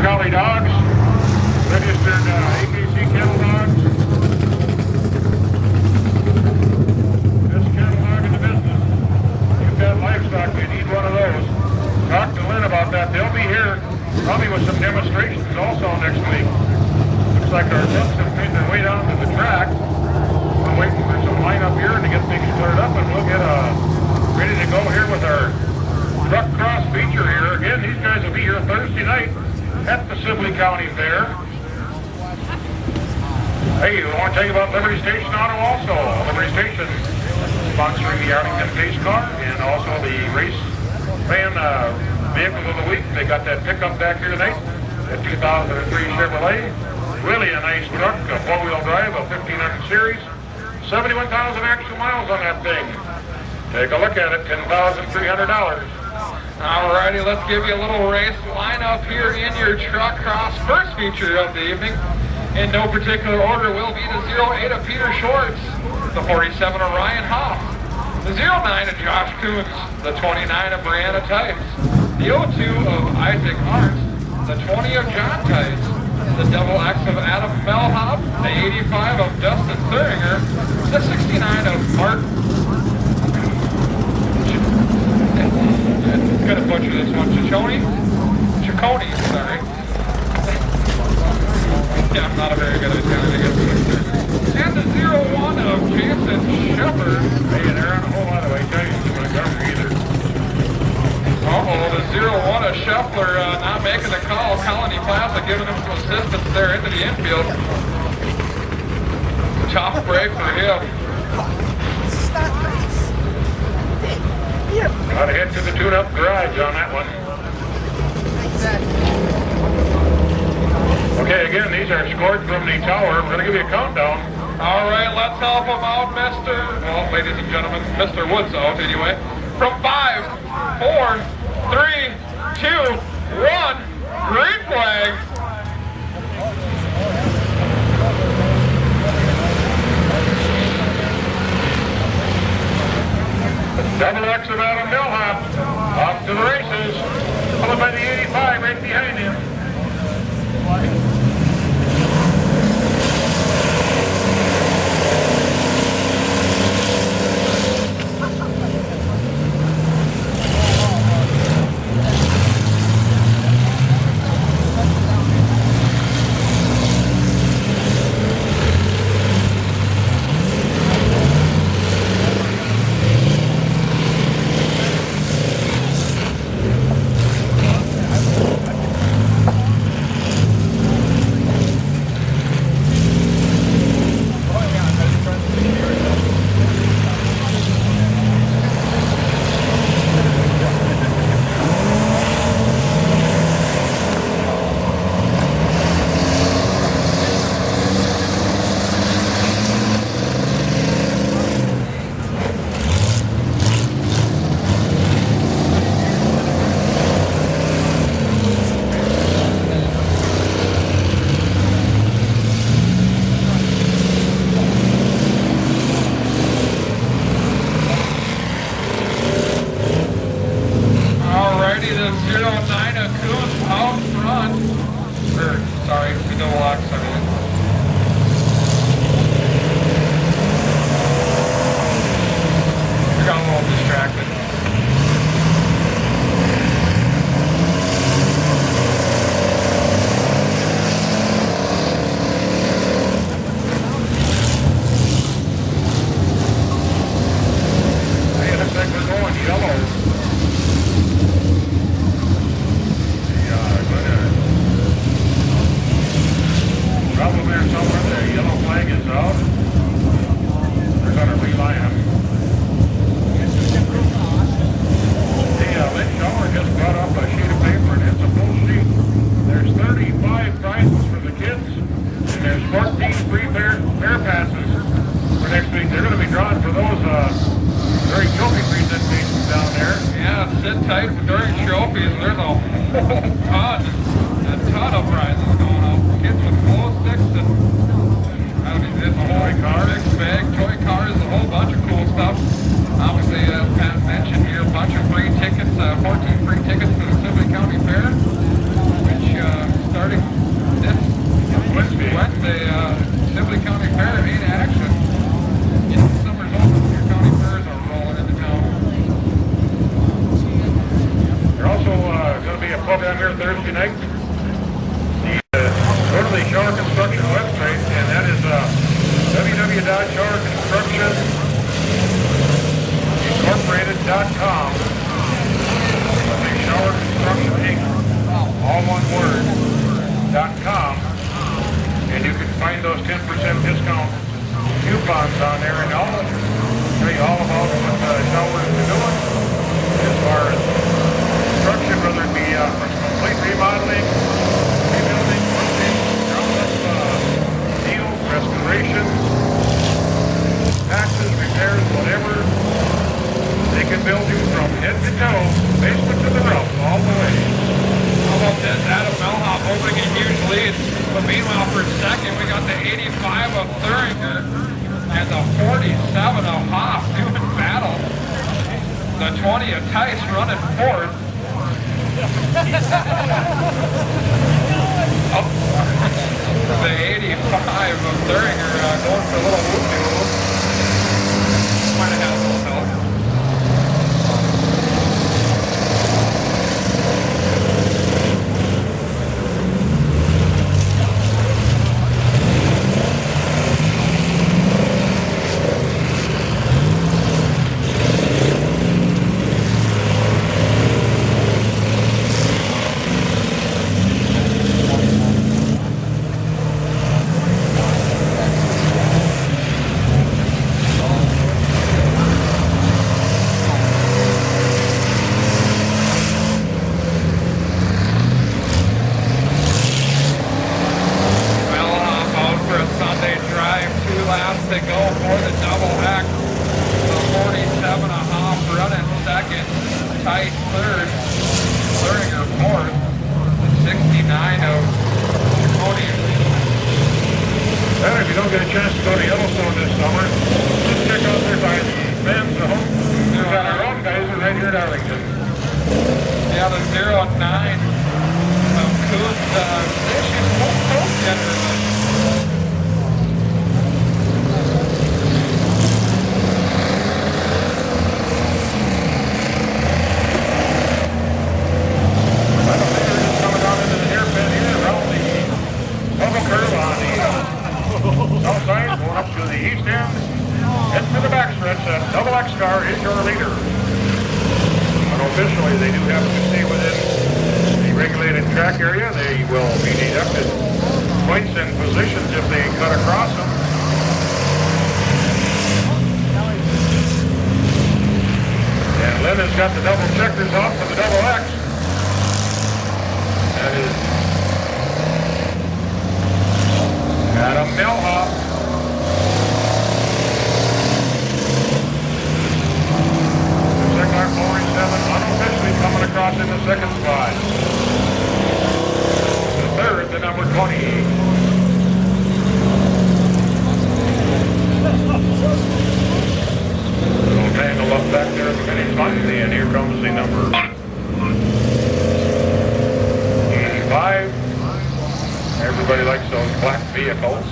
Collie dogs, registered AKC cattle dogs. This cattle dog in the business. You've got livestock, you need one of those. Talk to Lynn about that. They'll be here probably with some demonstrations also next week. Looks like our trucks have made their way down to the track. We're waiting for some line up here to get things cleared up, and we'll get ready to go here with our truck cross feature here. Again, these guys will be here Thursday night at the Sibley County Fair. Hey, we want to tell you about Liberty Station Auto also. Liberty Station sponsoring the Arlington Pace Car and also the race fan vehicle of the week. They got that pickup back here tonight, that 2003 Chevrolet. Really a nice truck, a four-wheel drive, a 1500 series. 71,000 actual miles on that thing. Take a look at it, $10,300. Alrighty, let's give you a little race lineup here in your truck cross. First feature of the evening, in no particular order, will be the 08 of Peter Schwartz, the 47 of Ryan Hoff, the 09 of Josh Coons, the 29 of Brianna Tice, the 02 of Isaac Arndt, the 20 of John Tice, the double X of Adam Melhop, the 85 of Dustin Thuringer, the 69 of Mark. I'm gonna butcher this one. Ciccone, sorry. Yeah, I'm not a very good Italian, I guess. And the 01 of Jason Shepard. Hey, they're on a whole lot of Italians in Montgomery either. The 01 of Scheffler not making the call. Colony Plaza giving him some assistance there into the infield. Tough break for him. Got to head to the tune-up garage on that one. Okay, again, these are scored from the tower. We're going to give you a countdown. All right, let's help him out, ladies and gentlemen, Mr. Woods out anyway. From 5, 4, 3, 2, 1, green flag. Double X of Adam Milhop off to the races, followed by the 85 right behind him. Tour.com, and you can find those 10% discount coupons on there, and I'll tell you all about what Showers are doing as far as construction, whether it be complete remodeling, rebuilding, roofing, ground-up deals, restoration, taxes, repairs, whatever. They can build you from head to toe, basement to the roof, all the way. How about this? Adam Melhoff opening a huge lead. But meanwhile, for second, we got the 85 of Thuringer and the 47 of Hoff doing battle. The 20 of Tice running fourth. Oh. The 85 of Thuringer going for a little whoop-de-whoop. Might have had a little help. To go for the double X. The 47 a half running second. Tight third. Thuringer fourth. The 69 of Cody. And if you don't get a chance to go to Yellowstone this summer, just check out there by the Van Zone. We've got our own guys right here at Arlington. Yeah, the 0 and 9 of Coons. She's both generally. Outside, going up to the east end, heading to the backstretch. That double X car is your leader. Unofficially, they do have to stay within the regulated track area. They will be deducted points and positions if they cut across them. And Lynn has got the double checkers off for the double X. That is Adam Melhoff. The second 47 unofficially coming across in the second spot. The third, the number 28. Little tangle up back there at the finish line, and here comes the number 85. Everybody likes those black vehicles.